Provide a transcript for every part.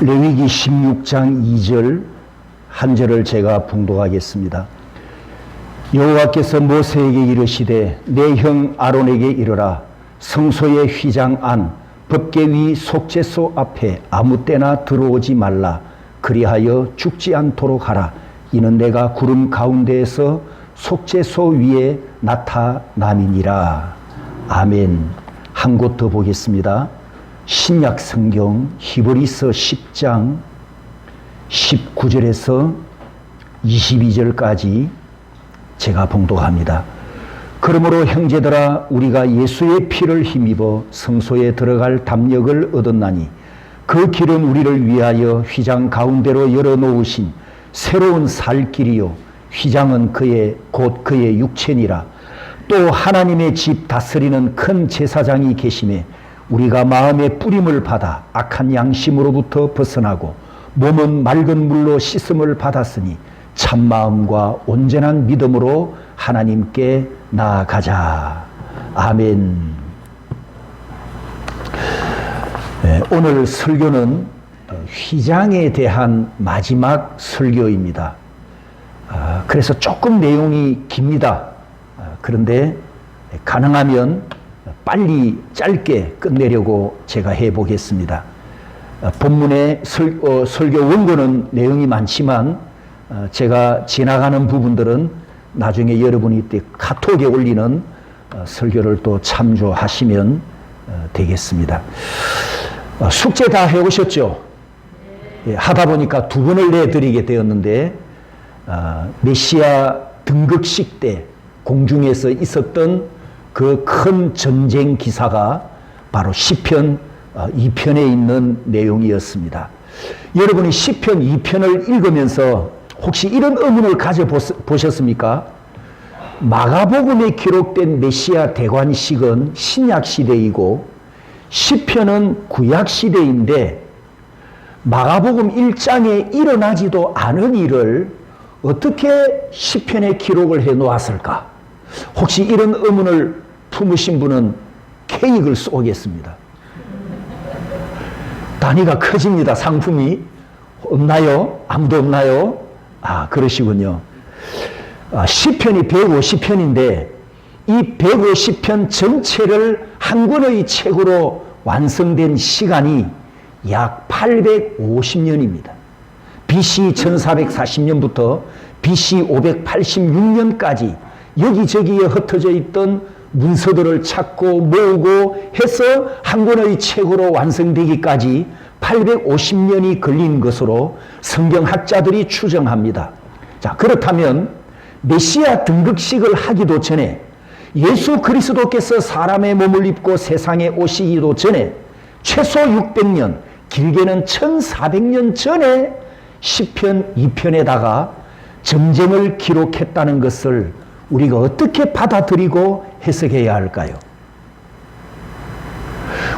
레위기 16장 2절 한 절을 제가 봉독하겠습니다. 여호와께서 모세에게 이르시되 내 형 아론에게 이르라. 성소의 휘장 안 법궤 위 속죄소 앞에 아무 때나 들어오지 말라. 그리하여 죽지 않도록 하라. 이는 내가 구름 가운데에서 속죄소 위에 나타남이니라. 아멘. 한 곳 더 보겠습니다. 신약 성경 히브리서 10장 19절에서 22절까지 제가 봉독합니다. 그러므로 형제들아, 우리가 예수의 피를 힘입어 성소에 들어갈 담력을 얻었나니 그 길은 우리를 위하여 휘장 가운데로 열어놓으신 새로운 살 길이요 휘장은 곧 그의 육체니라. 또 하나님의 집 다스리는 큰 제사장이 계심에 우리가 마음의 뿌림을 받아 악한 양심으로부터 벗어나고 몸은 맑은 물로 씻음을 받았으니 참마음과 온전한 믿음으로 하나님께 나아가자. 아멘. 네, 오늘 설교는 휘장에 대한 마지막 설교입니다. 그래서 조금 내용이 깁니다. 그런데 가능하면 빨리 짧게 끝내려고 제가 해보겠습니다. 본문의 설교 원고는 내용이 많지만 제가 지나가는 부분들은 나중에 여러분이 카톡에 올리는 설교를 또 참조하시면 되겠습니다. 숙제 다 해오셨죠? 하다 보니까 두 번을 내드리게 되었는데 메시아 등극식 때 공중에서 있었던 그 큰 전쟁 기사가 바로 시편 2편에 있는 내용이었습니다. 여러분이 시편 2편을 읽으면서 혹시 이런 의문을 가져보셨습니까? 마가복음에 기록된 메시아 대관식은 신약시대이고 시편은 구약시대인데 마가복음 1장에 일어나지도 않은 일을 어떻게 시편에 기록을 해 놓았을까? 혹시 이런 의문을 품으신 분은 케이크를 쏘겠습니다. 단위가 커집니다. 상품이. 없나요? 아무도 없나요? 그러시군요. 시편이 150편인데 이 150편 전체를 한 권의 책으로 완성된 시간이 약 850년입니다. BC 1440년부터 BC 586년까지 여기저기에 흩어져 있던 문서들을 찾고 모으고 해서 한 권의 책으로 완성되기까지 850년이 걸린 것으로 성경학자들이 추정합니다. 자, 그렇다면 메시아 등극식을 하기도 전에 예수 그리스도께서 사람의 몸을 입고 세상에 오시기도 전에 최소 600년, 길게는 1400년 전에 시편 2편에다가 전쟁을 기록했다는 것을 우리가 어떻게 받아들이고 해석해야 할까요?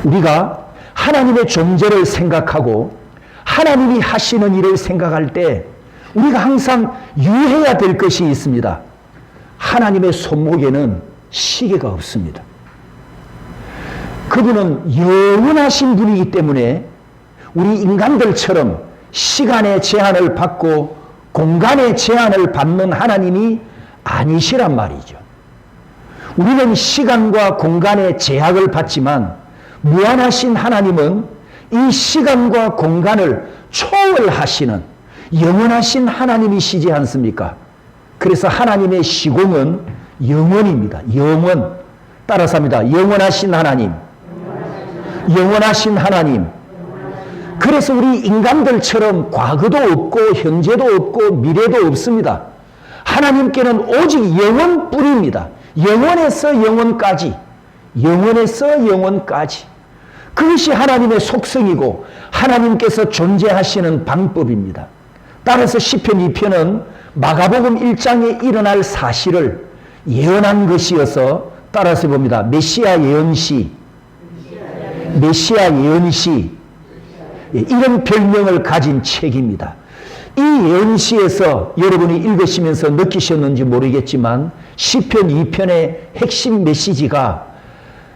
우리가 하나님의 존재를 생각하고 하나님이 하시는 일을 생각할 때 우리가 항상 유의해야 될 것이 있습니다. 하나님의 손목에는 시계가 없습니다. 그분은 영원하신 분이기 때문에 우리 인간들처럼 시간의 제한을 받고 공간의 제한을 받는 하나님이 아니시란 말이죠. 우리는 시간과 공간의 제약을 받지만 무한하신 하나님은 이 시간과 공간을 초월하시는 영원하신 하나님이시지 않습니까? 그래서 하나님의 시공은 영원입니다. 영원. 따라서 합니다. 영원하신 하나님. 영원하신 하나님. 그래서 우리 인간들처럼 과거도 없고 현재도 없고 미래도 없습니다. 하나님께는 오직 영원뿐입니다. 영원에서 영원까지, 영원에서 영원까지. 그것이 하나님의 속성이고 하나님께서 존재하시는 방법입니다. 따라서 시편 2편은 마가복음 1장에 일어날 사실을 예언한 것이어서 따라서 봅니다. 메시아 예언시, 메시아 예언시, 이런 별명을 가진 책입니다. 이 예언시에서 여러분이 읽으시면서 느끼셨는지 모르겠지만 시편 2편의 핵심 메시지가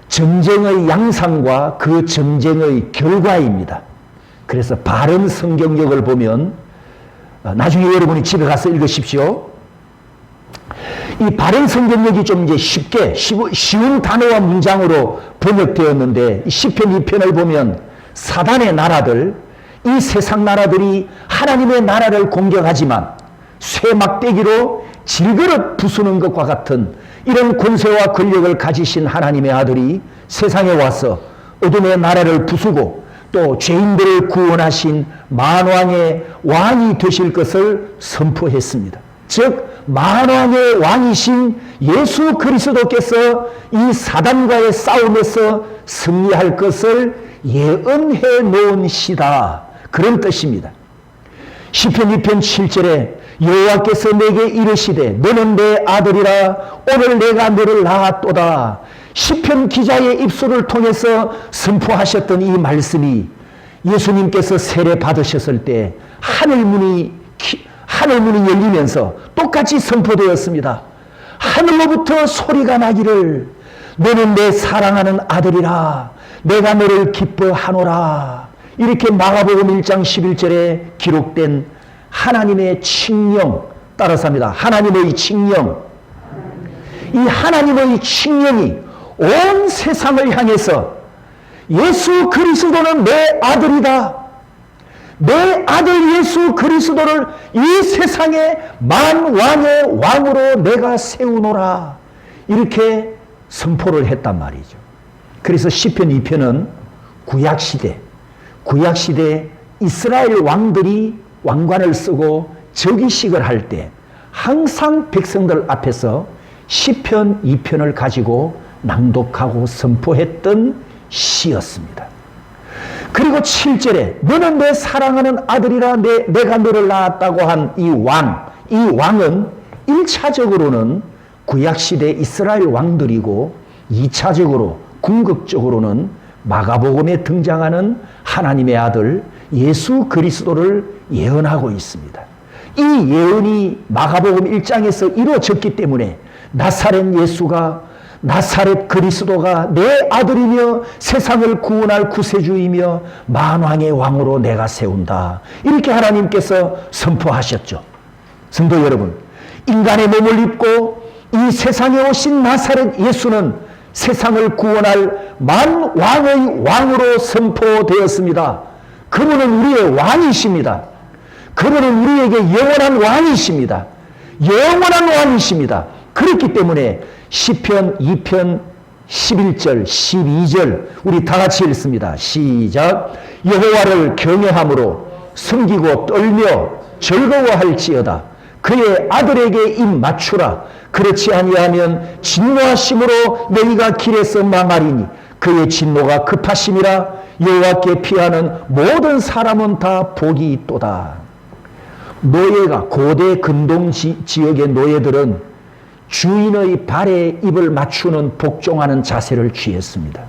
전쟁의 양상과 그 전쟁의 결과입니다. 그래서 바른 성경역을 보면 나중에 여러분이 집에 가서 읽으십시오. 이 바른 성경역이 좀 이제 쉽게 쉬운 단어와 문장으로 번역되었는데 시편 2편을 보면 사단의 나라들, 이 세상 나라들이 하나님의 나라를 공격하지만 쇠 막대기로 질그릇 부수는 것과 같은 이런 권세와 권력을 가지신 하나님의 아들이 세상에 와서 어둠의 나라를 부수고 또 죄인들을 구원하신 만왕의 왕이 되실 것을 선포했습니다. 즉 만왕의 왕이신 예수 그리스도께서 이 사단과의 싸움에서 승리할 것을 예언해 놓은 시다, 그런 뜻입니다. 시편 2편 7절에 여호와께서 내게 이르시되 너는 내 아들이라 오늘 내가 너를 낳았도다. 시편 기자의 입술을 통해서 선포하셨던 이 말씀이 예수님께서 세례 받으셨을 때 하늘문이 열리면서 똑같이 선포되었습니다. 하늘로부터 소리가 나기를 너는 내 사랑하는 아들이라 내가 너를 기뻐하노라. 이렇게 마가복음 1장 11절에 기록된 하나님의 칙령, 따라서 합니다. 하나님의 칙령. 이 하나님의 칙령이 온 세상을 향해서 예수 그리스도는 내 아들이다, 내 아들 예수 그리스도를 이 세상의 만왕의 왕으로 내가 세우노라, 이렇게 선포를 했단 말이죠. 그래서 시편 2편은 구약시대 이스라엘 왕들이 왕관을 쓰고 즉위식을 할 때 항상 백성들 앞에서 시편 2편을 가지고 낭독하고 선포했던 시였습니다. 그리고 7절에 너는 내 사랑하는 아들이라 내가 너를 낳았다고 한 이 왕은 1차적으로는 구약시대 이스라엘 왕들이고 2차적으로 궁극적으로는 마가복음에 등장하는 하나님의 아들 예수 그리스도를 예언하고 있습니다. 이 예언이 마가복음 1장에서 이루어졌기 때문에 나사렛 그리스도가 내 아들이며 세상을 구원할 구세주이며 만왕의 왕으로 내가 세운다, 이렇게 하나님께서 선포하셨죠. 성도 여러분, 인간의 몸을 입고 이 세상에 오신 나사렛 예수는 세상을 구원할 만왕의 왕으로 선포되었습니다. 그분은 우리의 왕이십니다. 그분은 우리에게 영원한 왕이십니다. 영원한 왕이십니다. 그렇기 때문에 시편 2편 11절 12절 우리 다 같이 읽습니다. 시작. 여호와를 경외함으로 섬기고 떨며 즐거워할지어다. 그의 아들에게 입 맞추라. 그렇지 아니하면 진노하심으로 너희가 길에서 망하리니 그의 진노가 급하심이라. 여호와께 피하는 모든 사람은 다 복이 있도다. 노예가, 고대 근동 지역의 노예들은 주인의 발에 입을 맞추는 복종하는 자세를 취했습니다.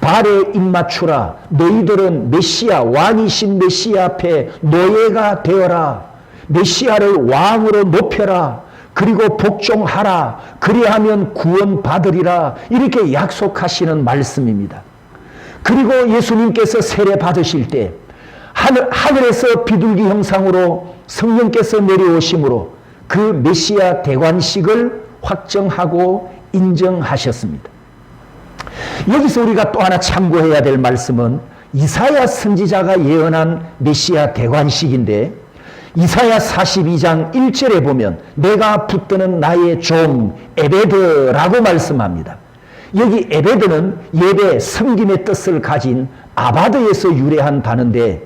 발에 입 맞추라. 너희들은 메시아, 왕이신 메시아 앞에 노예가 되어라. 메시아를 왕으로 높여라. 그리고 복종하라. 그리하면 구원받으리라. 이렇게 약속하시는 말씀입니다. 그리고 예수님께서 세례 받으실 때 하늘에서 비둘기 형상으로 성령께서 내려오심으로 그 메시아 대관식을 확정하고 인정하셨습니다. 여기서 우리가 또 하나 참고해야 될 말씀은 이사야 선지자가 예언한 메시아 대관식인데 이사야 42장 1절에 보면 내가 붙드는 나의 종 에베드라고 말씀합니다. 여기 에베드는 예배, 섬김의 뜻을 가진 아바드에서 유래한 단어인데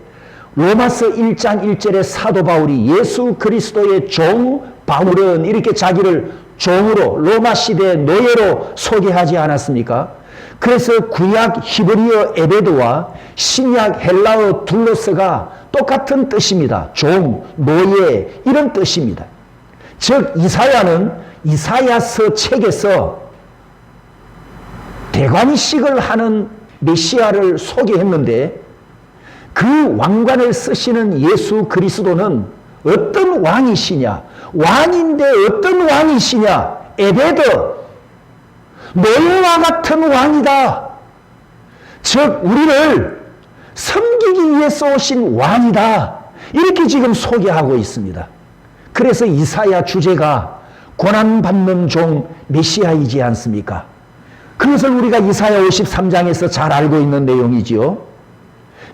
로마서 1장 1절에 사도 바울이 예수 그리스도의 종 바울은 이렇게 자기를 종으로 로마 시대의 노예로 소개하지 않았습니까? 그래서 구약 히브리어 에베드와 신약 헬라어 둘로스가 똑같은 뜻입니다. 종, 노예 이런 뜻입니다. 즉 이사야는 이사야서 책에서 대관식을 하는 메시아를 소개했는데 그 왕관을 쓰시는 예수 그리스도는 어떤 왕이시냐? 왕인데 어떤 왕이시냐? 에베드, 노예와 같은 왕이다. 즉 우리를 섬기기 위해서 오신 왕이다. 이렇게 지금 소개하고 있습니다. 그래서 이사야 주제가 고난받는 종 메시아이지 않습니까? 그것을 우리가 이사야 53장에서 잘 알고 있는 내용이지요.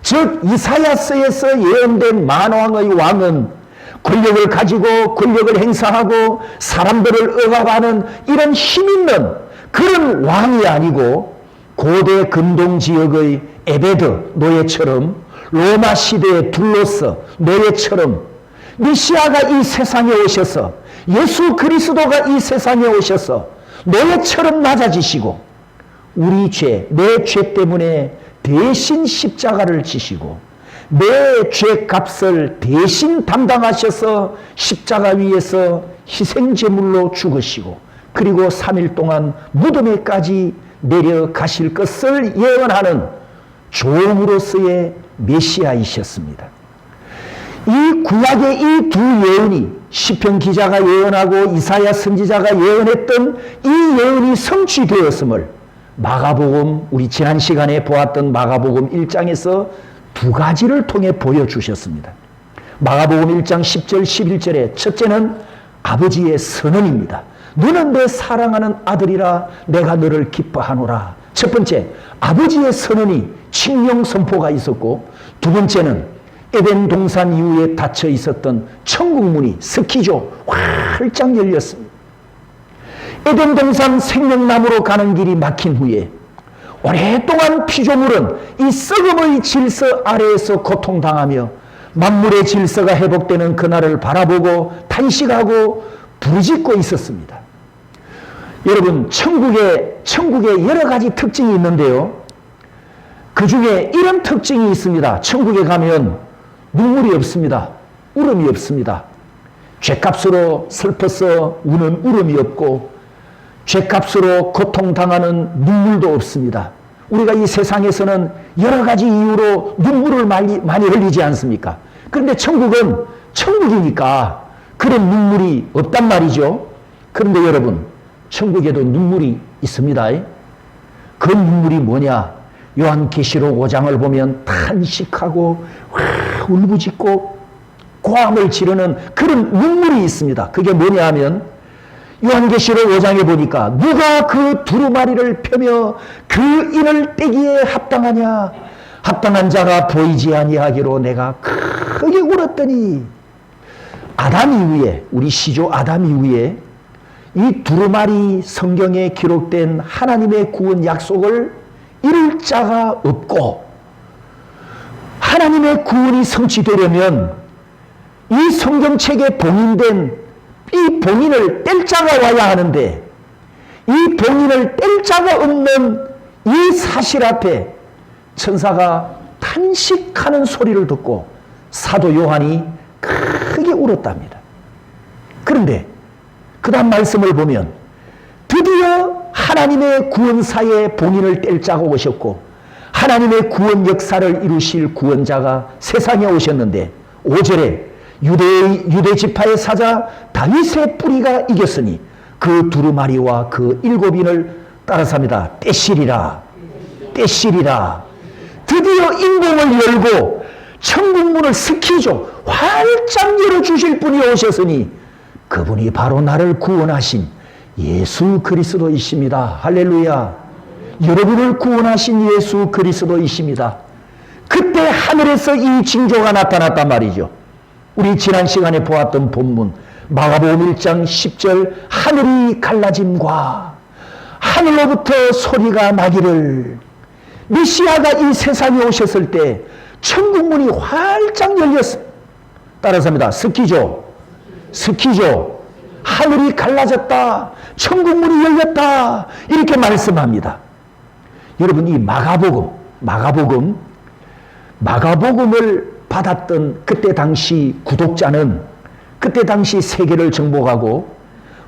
즉 이사야서에서 예언된 만왕의 왕은 권력을 가지고 권력을 행사하고 사람들을 억압하는 이런 힘있는 그런 왕이 아니고 고대 근동 지역의 에베드 노예처럼 로마 시대의 둘로서 노예처럼 메시아가 이 세상에 오셔서 예수 그리스도가 이 세상에 오셔서 노예처럼 낮아지시고 우리 죄, 내 죄 때문에 대신 십자가를 지시고 내 죄값을 대신 담당하셔서 십자가 위에서 희생제물로 죽으시고 그리고 3일 동안 무덤에까지 내려가실 것을 예언하는 종으로서의 메시아이셨습니다. 이 구약의 이 두 예언이 시편 기자가 예언하고 이사야 선지자가 예언했던 이 예언이 성취되었음을 마가복음, 우리 지난 시간에 보았던 마가복음 1장에서 두 가지를 통해 보여주셨습니다. 마가복음 1장 10절 11절에 첫째는 아버지의 선언입니다. 너는 내 사랑하는 아들이라 내가 너를 기뻐하노라. 첫 번째, 아버지의 선언이 칙령 선포가 있었고, 두 번째는 에덴 동산 이후에 닫혀 있었던 천국문이 스키죠 활짝 열렸습니다. 에덴 동산 생명나무로 가는 길이 막힌 후에 오랫동안 피조물은 이 썩음의 질서 아래에서 고통당하며 만물의 질서가 회복되는 그날을 바라보고 탄식하고 부르짖고 있었습니다. 여러분, 천국에 여러 가지 특징이 있는데요. 그 중에 이런 특징이 있습니다. 천국에 가면 눈물이 없습니다. 울음이 없습니다. 죄값으로 슬퍼서 우는 울음이 없고 죄값으로 고통당하는 눈물도 없습니다. 우리가 이 세상에서는 여러 가지 이유로 눈물을 많이 흘리지 않습니까? 그런데 천국은 천국이니까 그런 눈물이 없단 말이죠. 그런데 여러분, 천국에도 눈물이 있습니다. 그 눈물이 뭐냐? 요한계시록 5장을 보면 탄식하고 울부짖고 고함을 지르는 그런 눈물이 있습니다. 그게 뭐냐 하면 요한계시록 5장에 보니까 누가 그 두루마리를 펴며 그 인을 떼기에 합당하냐? 합당한 자가 보이지 아니하기로 내가 크게 울었더니 아담 이후에, 우리 시조 아담 이후에 이 두루마리 성경에 기록된 하나님의 구원 약속을 이룰 자가 없고, 하나님의 구원이 성취되려면 이 성경책에 봉인된 이 봉인을 뗄 자가 와야 하는데, 이 봉인을 뗄 자가 없는 이 사실 앞에 천사가 탄식하는 소리를 듣고 사도 요한이 크게 울었답니다. 그런데 그 다음 말씀을 보면 드디어 하나님의 구원사의 봉인을 뗄 자가 오셨고 하나님의 구원 역사를 이루실 구원자가 세상에 오셨는데 5절에 유대 지파의 사자 다윗의 뿌리가 이겼으니 그 두루마리와 그 7인을 따라삽니다. 떼시리라. 떼시리라. 드디어 인공을 열고 천국문을 스키죠 활짝 열어주실 분이 오셨으니 그분이 바로 나를 구원하신 예수 그리스도이십니다. 할렐루야. 여러분을 구원하신 예수 그리스도이십니다. 그때 하늘에서 이 징조가 나타났단 말이죠. 우리 지난 시간에 보았던 본문 마가복음 1장 10절 하늘이 갈라짐과 하늘로부터 소리가 나기를, 메시아가 이 세상에 오셨을 때 천국문이 활짝 열렸습니다. 따라서 합니다. 스키죠. 스키죠. 하늘이 갈라졌다. 천국문이 열렸다. 이렇게 말씀합니다. 여러분, 이 마가복음을 받았던 그때 당시 구독자는 그때 당시 세계를 정복하고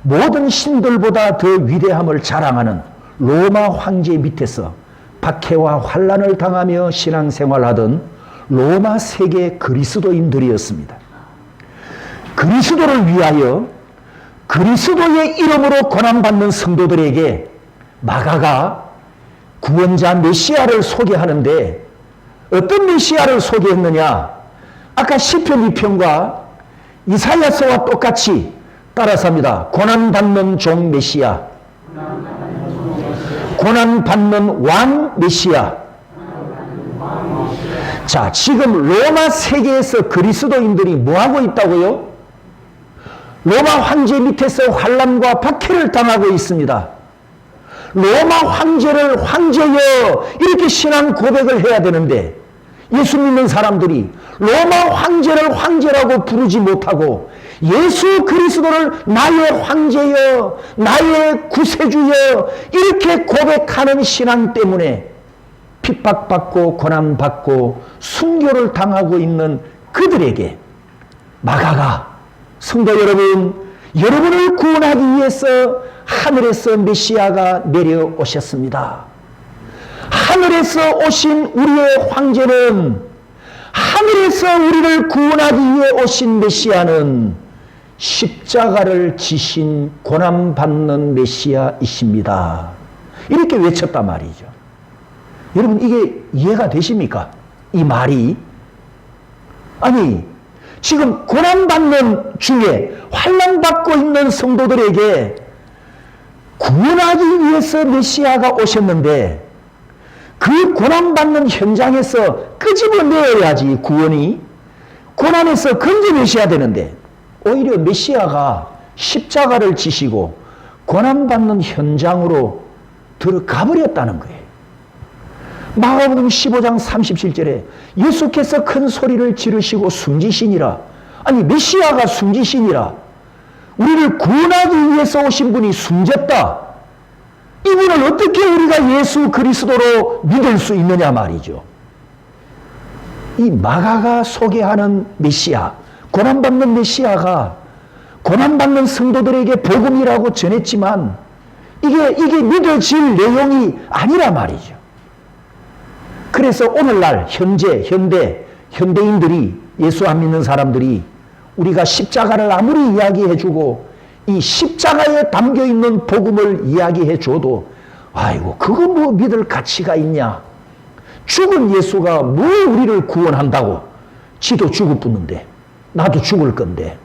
모든 신들보다 더 위대함을 자랑하는 로마 황제 밑에서 박해와 환난을 당하며 신앙생활하던 로마 세계 그리스도인들이었습니다. 그리스도를 위하여 그리스도의 이름으로 고난받는 성도들에게 마가가 구원자 메시아를 소개하는데 어떤 메시아를 소개했느냐? 아까 시편 2편과 이사야서와 똑같이 따라서 합니다. 고난받는 종 메시아, 고난받는 왕 메시아. 자, 지금 로마 세계에서 그리스도인들이 뭐하고 있다고요? 로마 황제 밑에서 환난과 박해를 당하고 있습니다. 로마 황제를 황제여 이렇게 신앙 고백을 해야 되는데 예수 믿는 사람들이 로마 황제를 황제라고 부르지 못하고 예수 그리스도를 나의 황제여 나의 구세주여 이렇게 고백하는 신앙 때문에 핍박받고 고난받고 순교를 당하고 있는 그들에게 마가가 성도 여러분, 여러분을 구원하기 위해서 하늘에서 메시아가 내려오셨습니다. 하늘에서 오신 우리의 황제는, 하늘에서 우리를 구원하기 위해 오신 메시아는 십자가를 지신 고난받는 메시아이십니다. 이렇게 외쳤단 말이죠. 여러분, 이게 이해가 되십니까? 이 말이. 아니, 지금 고난받는 중에 환난받고 있는 성도들에게 구원하기 위해서 메시아가 오셨는데 그 고난받는 현장에서 끄집어내어야지 구원이, 고난에서 건져내셔야 되는데 오히려 메시아가 십자가를 지시고 고난받는 현장으로 들어가 버렸다는 거예요. 마가복음 15장 37절에 예수께서 큰 소리를 지르시고 숨지시니라. 아니, 메시아가 숨지시니라. 우리를 구원하기 위해서 오신 분이 숨졌다. 이분을 어떻게 우리가 예수 그리스도로 믿을 수 있느냐 말이죠. 이 마가가 소개하는 메시아, 고난받는 메시아가 고난받는 성도들에게 복음이라고 전했지만 이게 믿어질 내용이 아니라 말이죠. 그래서 오늘날 현대인들이, 예수 안 믿는 사람들이 우리가 십자가를 아무리 이야기해주고 이 십자가에 담겨있는 복음을 이야기해줘도 아이고 그거 뭐 믿을 가치가 있냐, 죽은 예수가 뭐 우리를 구원한다고, 지도 죽을 뿐인데 나도 죽을 건데.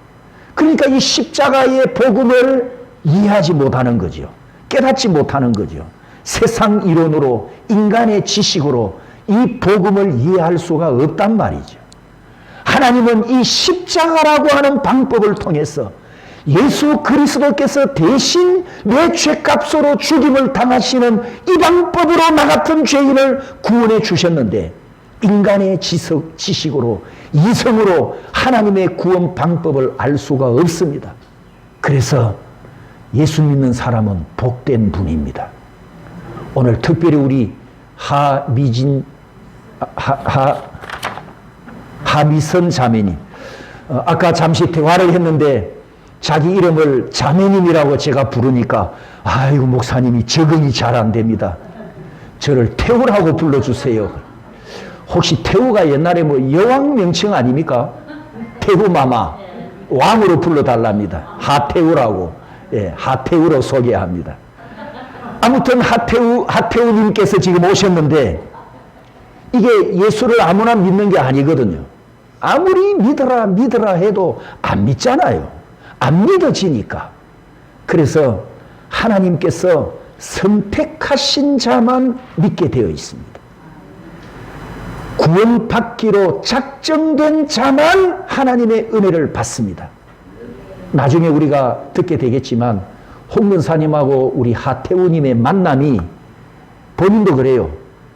그러니까 이 십자가의 복음을 이해하지 못하는 거죠. 깨닫지 못하는 거죠. 세상 이론으로, 인간의 지식으로 이 복음을 이해할 수가 없단 말이죠. 하나님은 이 십자가라고 하는 방법을 통해서 예수 그리스도께서 대신 내 죄값으로 죽임을 당하시는 이 방법으로 나 같은 죄인을 구원해 주셨는데 인간의 지식으로, 이성으로 하나님의 구원 방법을 알 수가 없습니다. 그래서 예수 믿는 사람은 복된 분입니다. 오늘 특별히 우리 하미선 자매님, 아까 잠시 대화를 했는데 자기 이름을 자매님이라고 제가 부르니까 아이고 목사님이 적응이 잘 안 됩니다. 저를 태우라고 불러주세요. 혹시 태우가 옛날에 뭐 여왕 명칭 아닙니까? 태우마마, 왕으로 불러달랍니다. 하태우라고. 예, 하태우로 소개합니다. 아무튼 하태우님께서 지금 오셨는데 이게 예수를 아무나 믿는 게 아니거든요. 아무리 믿어라 해도 안 믿잖아요. 안 믿어지니까. 그래서 하나님께서 선택하신 자만 믿게 되어 있습니다. 구원받기로 작정된 자만 하나님의 은혜를 받습니다. 나중에 우리가 듣게 되겠지만 홍문사님하고 우리 하태우님의 만남이 본인도 그래요.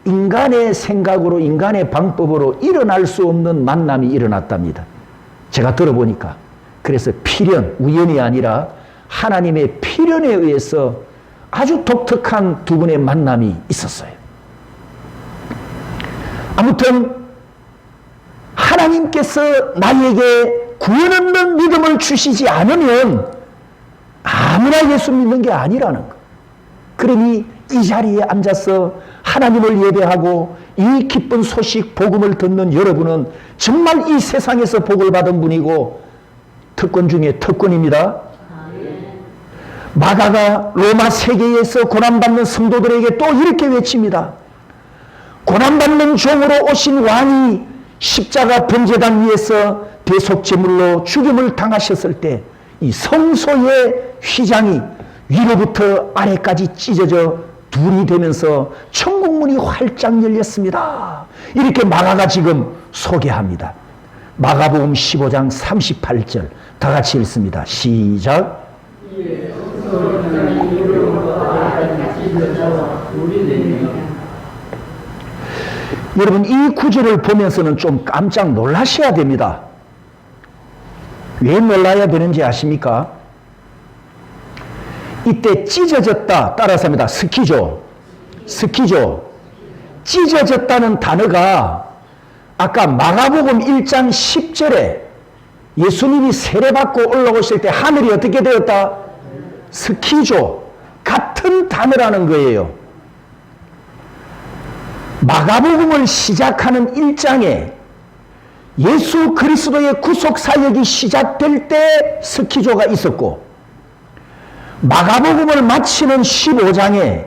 인간의 생각으로, 인간의 방법으로 일어날 수 없는 만남이 일어났답니다. 제가 들어보니까. 그래서 필연, 우연이 아니라 하나님의 필연에 의해서 아주 독특한 두 분의 만남이 있었어요. 아무튼 하나님께서 나에게 구원 없는 믿음을 주시지 않으면 아무나 예수 믿는 게 아니라는 거. 그러니 이 자리에 앉아서 하나님을 예배하고 이 기쁜 소식, 복음을 듣는 여러분은 정말 이 세상에서 복을 받은 분이고 특권 중에 특권입니다. 마가가 로마 세계에서 고난받는 성도들에게 또 이렇게 외칩니다. 고난받는 종으로 오신 왕이 십자가 번제단 위에서 대속제물로 죽임을 당하셨을 때 이 성소의 휘장이 위로부터 아래까지 찢어져 둘이 되면서 천국문이 활짝 열렸습니다. 이렇게 마가가 지금 소개합니다. 마가복음 15장 38절 다 같이 읽습니다. 시작. 여러분, 이 구절을 보면서는 좀 깜짝 놀라셔야 됩니다. 왜 놀라야 되는지 아십니까? 이때 찢어졌다 따라서 합니다. 스키죠. 찢어졌다는 단어가 아까 마가복음 1장 10절에 예수님이 세례받고 올라오실 때 하늘이 어떻게 되었다? 스키죠. 같은 단어라는 거예요. 마가복음을 시작하는 1장에 예수 그리스도의 구속 사역이 시작될 때 스키조가 있었고, 마가복음을 마치는 15장에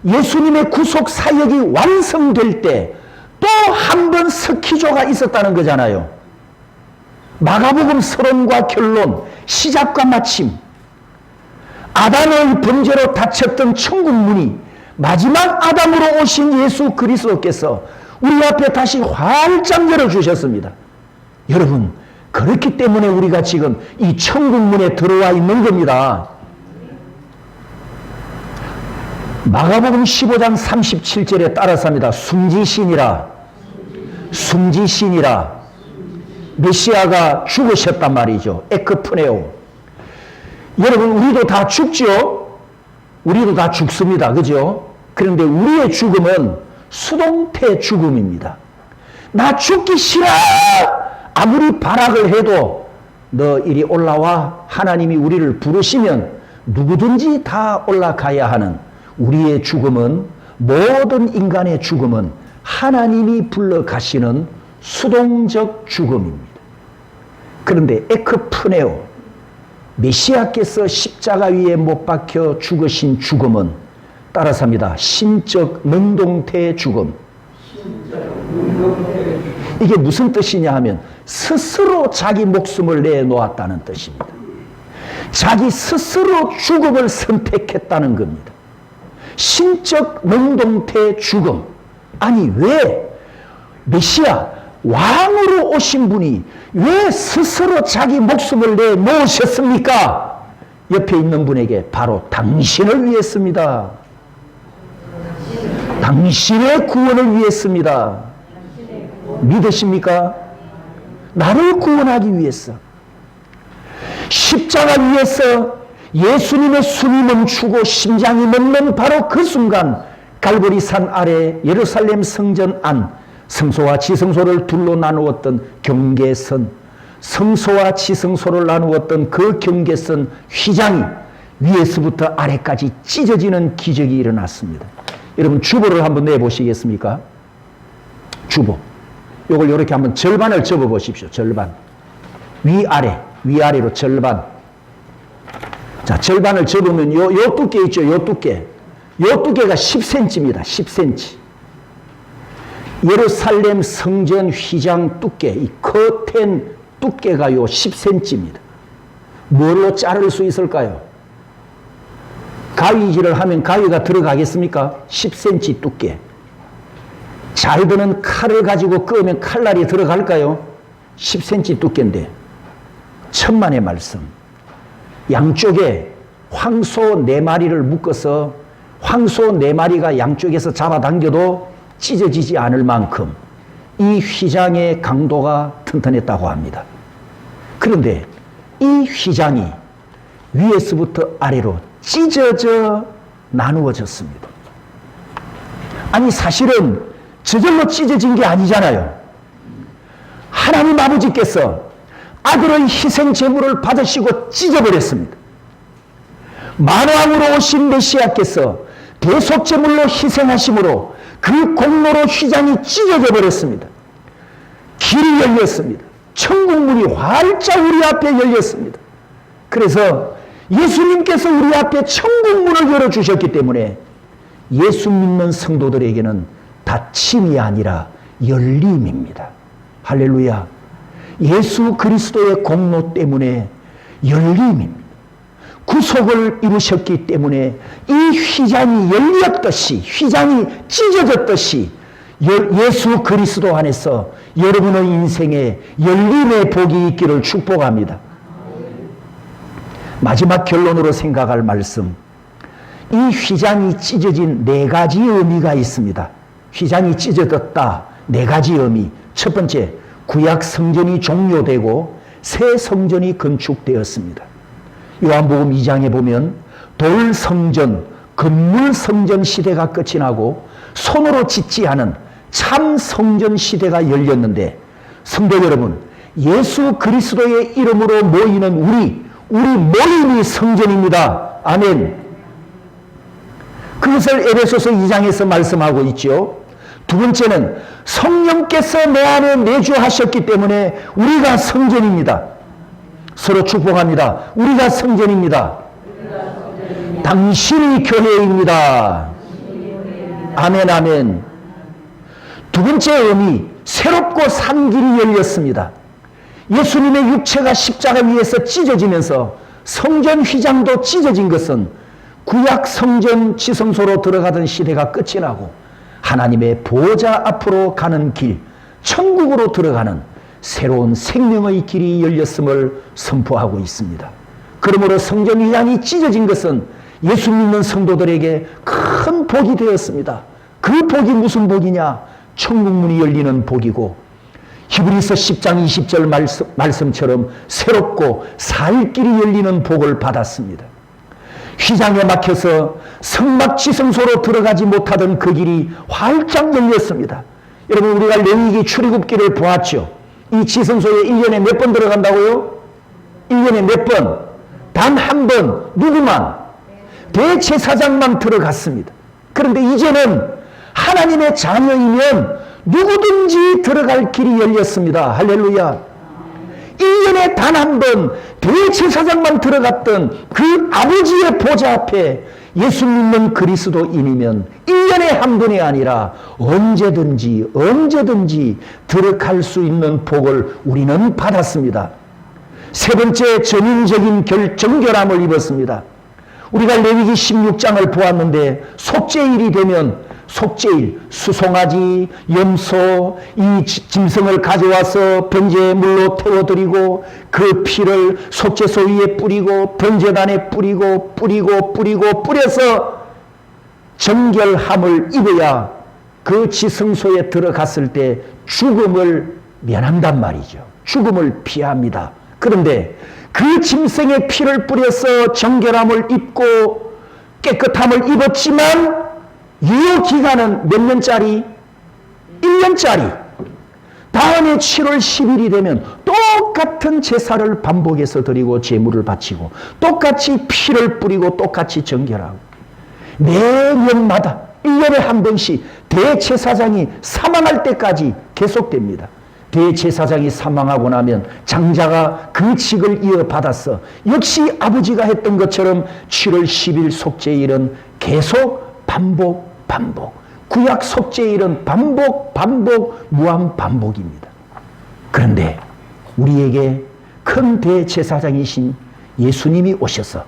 예수님의 구속 사역이 완성될 때 또 한 번 스키조가 있었다는 거잖아요. 마가복음 서론과 결론, 시작과 마침, 아담의 범죄로 닫혔던 천국문이 마지막 아담으로 오신 예수 그리스도께서 우리 앞에 다시 활짝 열어주셨습니다. 여러분, 그렇기 때문에 우리가 지금 이 천국문에 들어와 있는 겁니다. 마가복음 15장 37절에 따라서 합니다. 숨지시니라. 메시아가 죽으셨단 말이죠. 에크프네오. 여러분, 우리도 다 죽죠? 우리도 다 죽습니다. 그죠? 그런데 우리의 죽음은 수동태 죽음입니다. 나 죽기 싫어! 아무리 발악을 해도 너 이리 올라와. 하나님이 우리를 부르시면 누구든지 다 올라가야 하는 우리의 죽음은, 모든 인간의 죽음은 하나님이 불러가시는 수동적 죽음입니다. 그런데 에크프네오, 메시아께서 십자가 위에 못 박혀 죽으신 죽음은 따라서 합니다. 신적 능동태 죽음. 이게 무슨 뜻이냐 하면 스스로 자기 목숨을 내놓았다는 뜻입니다. 자기 스스로 죽음을 선택했다는 겁니다. 신적 능동태 죽음. 아니, 왜 메시아 왕으로 오신 분이 왜 스스로 자기 목숨을 내놓으셨습니까? 옆에 있는 분에게 바로 당신을 위했습니다. 당신의 구원을 위했습니다. 믿으십니까? 나를 구원하기 위해서. 십자가 위에서 예수님의 숨이 멈추고 심장이 멎는 바로 그 순간, 갈보리산 아래 예루살렘 성전 안 성소와 지성소를 둘로 나누었던 경계선, 성소와 지성소를 나누었던 그 경계선 휘장이 위에서부터 아래까지 찢어지는 기적이 일어났습니다. 여러분, 주보를 한번 내보시겠습니까? 주보. 요걸 이렇게 한번 절반을 접어 보십시오. 절반. 위아래로 절반. 자, 절반을 접으면 요 두께 있죠. 요 두께. 요 두께가 10cm입니다. 10cm. 예루살렘 성전 휘장 두께, 이 커튼 두께가 요 10cm입니다. 뭘로 자를 수 있을까요? 가위질을 하면 가위가 들어가겠습니까? 10cm 두께. 잘 드는 칼을 가지고 끄면 칼날이 들어갈까요? 10cm 두께인데, 천만의 말씀. 양쪽에 황소 4마리를 묶어서 황소 4마리가 양쪽에서 잡아당겨도 찢어지지 않을 만큼 이 휘장의 강도가 튼튼했다고 합니다. 그런데 이 휘장이 위에서부터 아래로 찢어져 나누어졌습니다. 아니, 사실은 저절로 찢어진 게 아니잖아요. 하나님 아버지께서 아들의 희생 제물을 받으시고 찢어버렸습니다. 만왕으로 오신 메시아께서 대속 제물로 희생하심으로 그 공로로 휘장이 찢어져 버렸습니다. 길이 열렸습니다. 천국문이 활짝 우리 앞에 열렸습니다. 그래서 예수님께서 우리 앞에 천국문을 열어주셨기 때문에 예수 믿는 성도들에게는 닫힘이 아니라 열림입니다. 할렐루야. 예수 그리스도의 공로 때문에 열림입니다. 구속을 이루셨기 때문에 이 휘장이 열렸듯이, 휘장이 찢어졌듯이 예수 그리스도 안에서 여러분의 인생에 열림의 복이 있기를 축복합니다. 마지막 결론으로 생각할 말씀. 이 휘장이 찢어진 4가지 의미가 있습니다. 휘장이 찢어졌다. 4가지 의미. 첫 번째, 구약 성전이 종료되고 새 성전이 건축되었습니다. 요한복음 2장에 보면 돌 성전, 건물 성전 시대가 끝이 나고 손으로 짓지 않은 참 성전 시대가 열렸는데, 성도 여러분, 예수 그리스도의 이름으로 모이는 우리 모임이 성전입니다. 아멘. 그것을 에베소서 2장에서 말씀하고 있죠. 두 번째는 성령께서 내 안에 내주하셨기 때문에 우리가 성전입니다. 서로 축복합니다. 우리가 성전입니다. 당신이 교회입니다. 아멘, 아멘. 두 번째 의미, 새롭고 산 길이 열렸습니다. 예수님의 육체가 십자가 위에서 찢어지면서 성전 휘장도 찢어진 것은 구약 성전 지성소로 들어가던 시대가 끝이 나고 하나님의 보좌 앞으로 가는 길, 천국으로 들어가는 새로운 생명의 길이 열렸음을 선포하고 있습니다. 그러므로 성전 휘장이 찢어진 것은 예수 믿는 성도들에게 큰 복이 되었습니다. 그 복이 무슨 복이냐? 천국문이 열리는 복이고, 히브리서 10장 20절 말씀처럼 새롭고 살 길이 열리는 복을 받았습니다. 휘장에 막혀서 성막 지성소로 들어가지 못하던 그 길이 활짝 열렸습니다. 여러분, 우리가 레위기 출애굽기를 보았죠. 이 지성소에 1년에 몇 번 들어간다고요? 1년에 몇 번? 단 한 번. 누구만? 대제사장만 들어갔습니다. 그런데 이제는 하나님의 자녀이면 누구든지 들어갈 길이 열렸습니다. 할렐루야. 1년에 단 한 번 대제사장만 들어갔던 그 아버지의 보좌 앞에 예수 믿는 그리스도인이면 1년에 한 번이 아니라 언제든지 들어갈 수 있는 복을 우리는 받았습니다. 세 번째, 전인적인 정결함을 입었습니다. 우리가 레위기 16장을 보았는데 속죄일이 되면 속죄일, 수송아지, 염소, 이 짐승을 가져와서 번제물로 태워드리고 그 피를 속죄소 위에 뿌리고 번제단에 뿌려서 정결함을 입어야 그 지성소에 들어갔을 때 죽음을 면한단 말이죠. 죽음을 피합니다. 그런데 그 짐승의 피를 뿌려서 정결함을 입고 깨끗함을 입었지만 유효 기간은 몇 년짜리? 1년짜리. 다음에 7월 10일이 되면 똑같은 제사를 반복해서 드리고 제물을 바치고 똑같이 피를 뿌리고 똑같이 정결하고 매년마다 1년에 한 번씩 대제사장이 사망할 때까지 계속됩니다. 대제사장이 사망하고 나면 장자가 그 직을 이어받아서 역시 아버지가 했던 것처럼 7월 10일 속죄일은 계속 반복. 구약 속죄일은 반복, 무한 반복입니다. 그런데 우리에게 큰 대제사장이신 예수님이 오셔서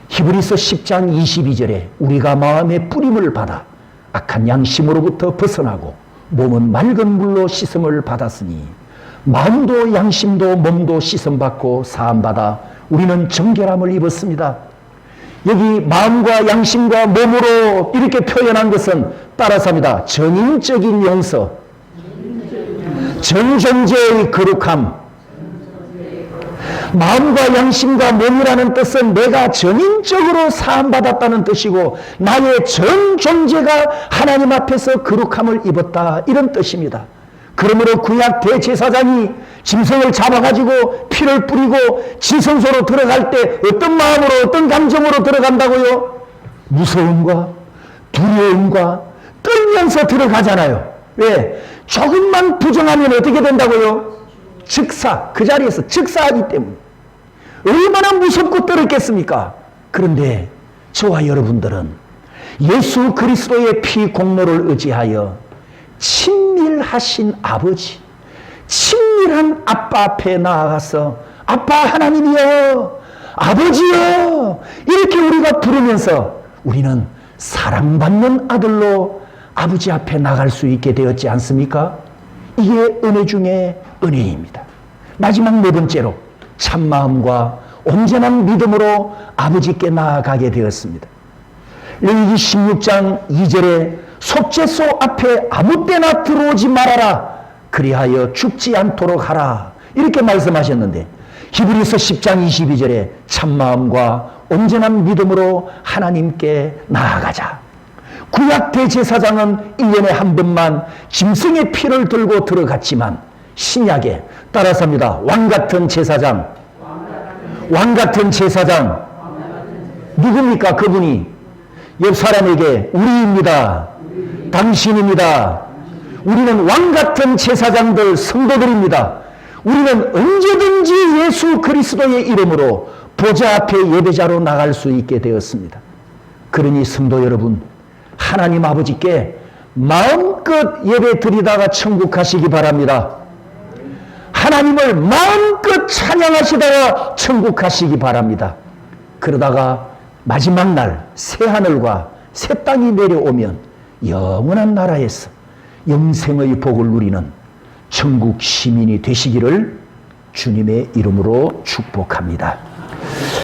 히브리서 10장 22절에 우리가 마음의 뿌림을 받아 악한 양심으로부터 벗어나고 몸은 맑은 물로 씻음을 받았으니 마음도 양심도 몸도 씻음받고 사함받아 우리는 정결함을 입었습니다. 여기 마음과 양심과 몸으로 이렇게 표현한 것은 따라서 합니다. 전인적인 용서, 전 존재의 거룩함. 마음과 양심과 몸이라는 뜻은 내가 전인적으로 사함받았다는 뜻이고 나의 전 존재가 하나님 앞에서 거룩함을 입었다, 이런 뜻입니다. 그러므로 구약 대제사장이 짐승을 잡아가지고 피를 뿌리고 지성소로 들어갈 때 어떤 마음으로 어떤 감정으로 들어간다고요? 무서움과 두려움과 떨면서 들어가잖아요. 왜? 조금만 부정하면 어떻게 된다고요? 즉사, 그 자리에서 즉사하기 때문에. 얼마나 무섭고 떨었겠습니까? 그런데 저와 여러분들은 예수 그리스도의 피 공로를 의지하여 친밀하신 아버지, 친밀한 아빠 앞에 나아가서 아빠 하나님이여, 아버지여, 이렇게 우리가 부르면서 우리는 사랑받는 아들로 아버지 앞에 나갈 수 있게 되었지 않습니까? 이게 은혜 중에 은혜입니다. 마지막 네 번째로 참마음과 온전한 믿음으로 아버지께 나아가게 되었습니다. 레위기 16장 2절에 속죄소 앞에 아무 때나 들어오지 말아라, 그리하여 죽지 않도록 하라, 이렇게 말씀하셨는데, 히브리서 10장 22절에 참마음과 온전한 믿음으로 하나님께 나아가자. 구약 대제사장은 1년에 한 번만 짐승의 피를 들고 들어갔지만 신약에 따라서입니다. 왕같은 제사장, 왕같은 제사장 누굽니까? 그분이 옆 사람에게 우리입니다, 당신입니다. 우리는 왕같은 제사장들, 성도들입니다. 우리는 언제든지 예수 그리스도의 이름으로 보좌 앞에 예배자로 나갈 수 있게 되었습니다. 그러니 성도 여러분, 하나님 아버지께 마음껏 예배 드리다가 천국 가시기 바랍니다. 하나님을 마음껏 찬양하시다가 천국 가시기 바랍니다. 그러다가 마지막 날 새하늘과 새 땅이 내려오면 영원한 나라에서 영생의 복을 누리는 천국 시민이 되시기를 주님의 이름으로 축복합니다.